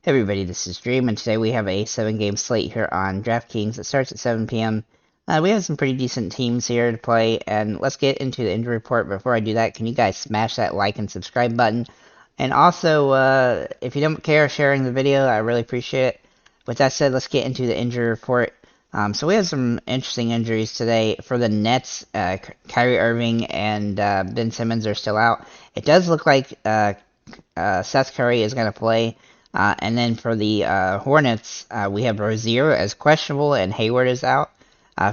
Hey everybody, this is Dream, and today we have a 7-game slate here on DraftKings. It starts at 7 p.m. We have some pretty decent teams here to play, and let's get into the injury report. Before I do that, can you guys smash that like and subscribe button? And also, if you don't care sharing the video, I really appreciate it. With that said, let's get into the injury report. So we have some interesting injuries today. For the Nets, Kyrie Irving and Ben Simmons are still out. It does look like Seth Curry is going to play. And then for the Hornets, we have Rozier as questionable and Hayward is out.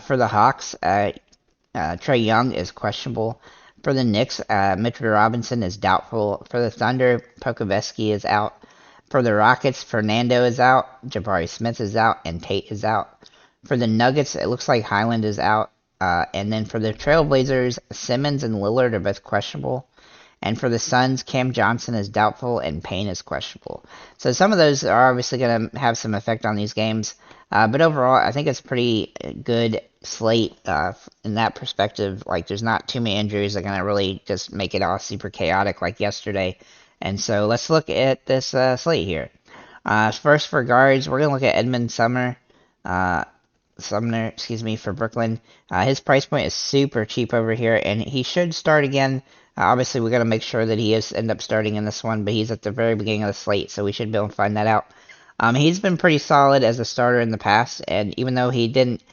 For the Hawks, Trae Young is questionable. For the Knicks, Mitchell Robinson is doubtful. For the Thunder, Pokusevski is out. For the Rockets, Fernando is out. Jabari Smith is out. And Tate is out. For the Nuggets, it looks like Highland is out. And then for the Trailblazers, Simmons and Lillard are both questionable. And for the Suns, Cam Johnson is doubtful and Payne is questionable. So some of those are obviously going to have some effect on these games. But overall, I think it's pretty good slate in that perspective. Like, there's not too many injuries that are going to really just make it all super chaotic like yesterday. And so let's look at this slate here. First for guards, we're going to look at Edmund Sumner, for Brooklyn. His price point is super cheap over here, and he should start again. Obviously, we got to make sure that he is end up starting in this one, but he's at the very beginning of the slate, so we should be able to find that out. He's been pretty solid as a starter in the past, and even though he didn't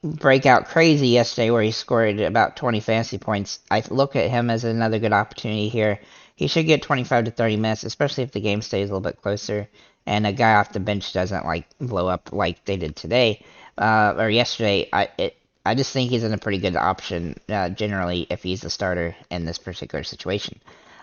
break out crazy yesterday, where he scored about 20 fantasy points, I look at him as another good opportunity here. He should get 25 to 30 minutes, especially if the game stays a little bit closer, and a guy off the bench doesn't blow up like they did today or yesterday. I just think he's in a pretty good option, generally, if he's the starter in this particular situation.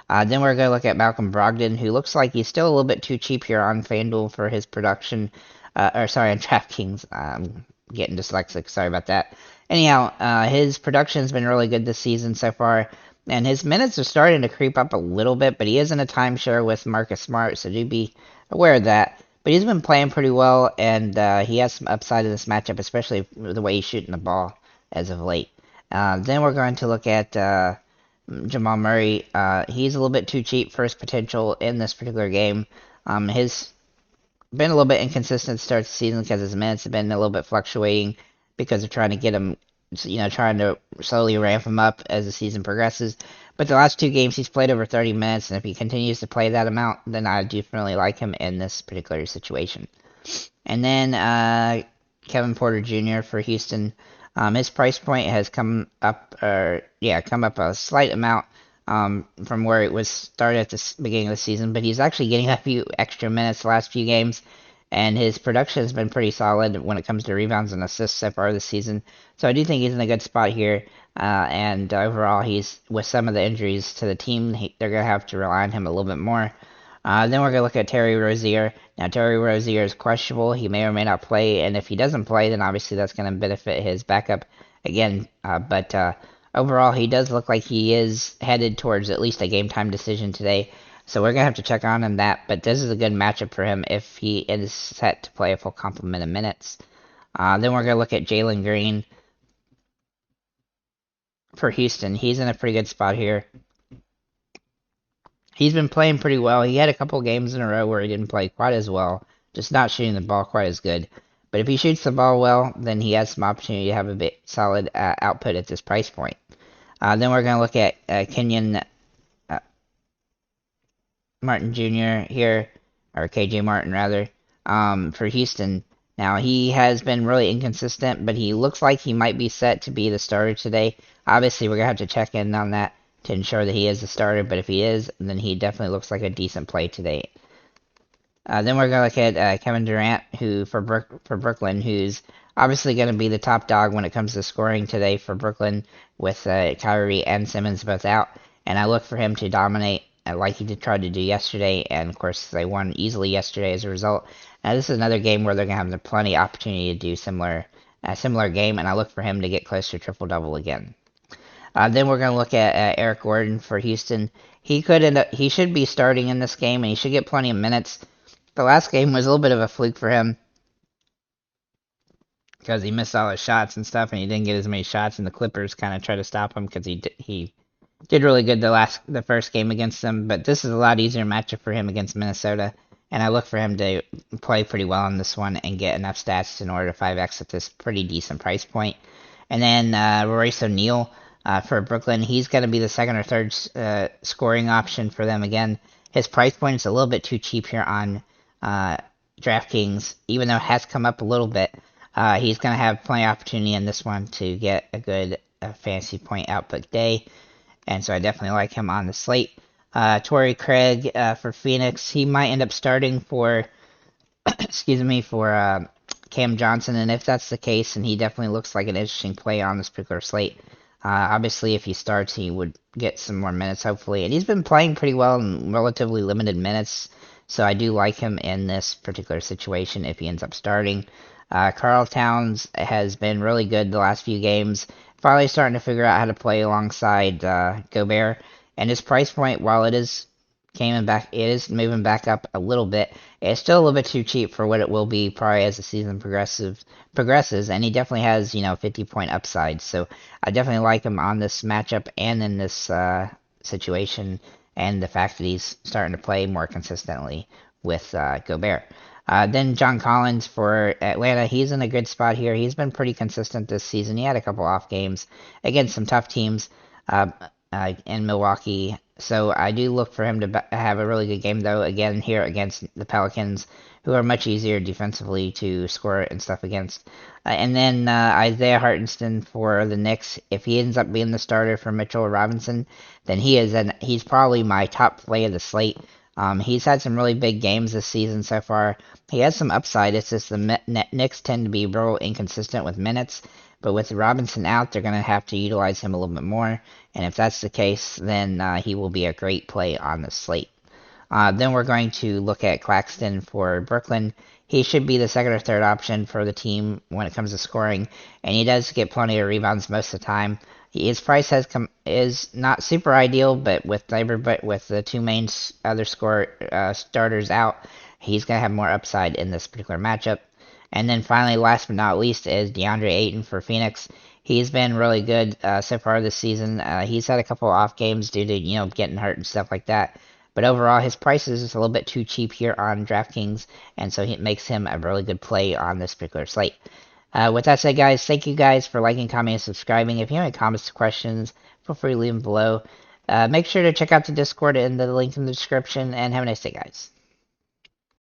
Then we're going to look at Malcolm Brogdon, who looks like he's still a little bit too cheap here on FanDuel for his production. On DraftKings. I'm getting dyslexic, sorry about that. Anyhow, his production has been really good this season so far, and his minutes are starting to creep up a little bit, but he is in a timeshare with Marcus Smart, so do be aware of that. But he's been playing pretty well, and he has some upside in this matchup, especially the way he's shooting the ball as of late. Then we're going to look at Jamal Murray. He's a little bit too cheap for his potential in this particular game. His been a little bit inconsistent to start the season because his minutes have been a little bit fluctuating because they're trying to get him, trying to slowly ramp him up as the season progresses. But the last 2 games, he's played over 30 minutes, and if he continues to play that amount, then I definitely like him in this particular situation. And then Kevin Porter Jr. for Houston. His price point has come up a slight amount from where it was started at the beginning of the season, but he's actually getting a few extra minutes the last few games, and his production has been pretty solid when it comes to rebounds and assists so far this season. So I do think he's in a good spot here, and overall, he's with some of the injuries to the team, they're going to have to rely on him a little bit more. Then we're going to look at Terry Rozier. Now, Terry Rozier is questionable. He may or may not play, and if he doesn't play, then obviously that's going to benefit his backup again. But overall, he does look like he is headed towards at least a game-time decision today. So we're going to have to check on him that, but this is a good matchup for him if he is set to play a full complement of minutes. Then we're going to look at Jalen Green for Houston. He's in a pretty good spot here. He's been playing pretty well. He had a couple games in a row where he didn't play quite as well, just not shooting the ball quite as good. But if he shoots the ball well, then he has some opportunity to have a bit solid output at this price point. Then we're going to look at Kenyon Martin Jr. here, or KJ Martin rather, for Houston. Now, he has been really inconsistent, but he looks like he might be set to be the starter today. Obviously, we're going to have to check in on that to ensure that he is the starter, but if he is, then he definitely looks like a decent play today. Then we're going to look at Kevin Durant, who for Brooklyn, who's obviously going to be the top dog when it comes to scoring today for Brooklyn, with Kyrie and Simmons both out. And I look for him to dominate like he tried to do yesterday, and of course they won easily yesterday as a result. Now this is another game where they're going to have plenty of opportunity to do a similar game, and I look for him to get close to triple-double again. Then we're going to look at Eric Gordon for Houston. He should be starting in this game, and he should get plenty of minutes. The last game was a little bit of a fluke for him because he missed all his shots and stuff, and he didn't get as many shots, and the Clippers kind of tried to stop him because he did really good the first game against them. But this is a lot easier matchup for him against Minnesota, and I look for him to play pretty well on this one and get enough stats in order to 5x at this pretty decent price point. And then Royce O'Neal for Brooklyn, he's going to be the second or third scoring option for them again. His price point is a little bit too cheap here on DraftKings, even though it has come up a little bit. He's going to have plenty of opportunity in this one to get a good fantasy point output day, and so I definitely like him on the slate. Torrey Craig for Phoenix, he might end up starting for, excuse me, for Cam Johnson, and if that's the case, and he definitely looks like an interesting play on this particular slate. Obviously, if he starts, he would get some more minutes, hopefully, and he's been playing pretty well in relatively limited minutes, so I do like him in this particular situation if he ends up starting. Karl Towns has been really good the last few games, finally starting to figure out how to play alongside Gobert, and his price point, while it is moving back up a little bit. It's still a little bit too cheap for what it will be probably as the season progresses, and he definitely has 50-point upside. So I definitely like him on this matchup and in this situation, and the fact that he's starting to play more consistently with Gobert. Then John Collins for Atlanta, he's in a good spot here. He's been pretty consistent this season. He had a couple off games against some tough teams in Milwaukee. So I do look for him to have a really good game, though, again, here against the Pelicans, who are much easier defensively to score and stuff against. And then Isaiah Hartenstein for the Knicks. If he ends up being the starter for Mitchell Robinson, then he's probably my top play of the slate. He's had some really big games this season so far. He has some upside. It's just the Knicks tend to be real inconsistent with minutes. But with Robinson out, they're going to have to utilize him a little bit more. And if that's the case, then he will be a great play on the slate. Then we're going to look at Claxton for Brooklyn. He should be the second or third option for the team when it comes to scoring, and he does get plenty of rebounds most of the time. His price is not super ideal, but with the two main other starters out, he's going to have more upside in this particular matchup. And then finally, last but not least, is DeAndre Ayton for Phoenix. He's been really good so far this season. He's had a couple off games due to getting hurt and stuff like that. But overall, his price is just a little bit too cheap here on DraftKings, and so it makes him a really good play on this particular slate. With that said, guys, thank you guys for liking, commenting, and subscribing. If you have any comments or questions, feel free to leave them below. Make sure to check out the Discord and the link in the description, and have a nice day, guys.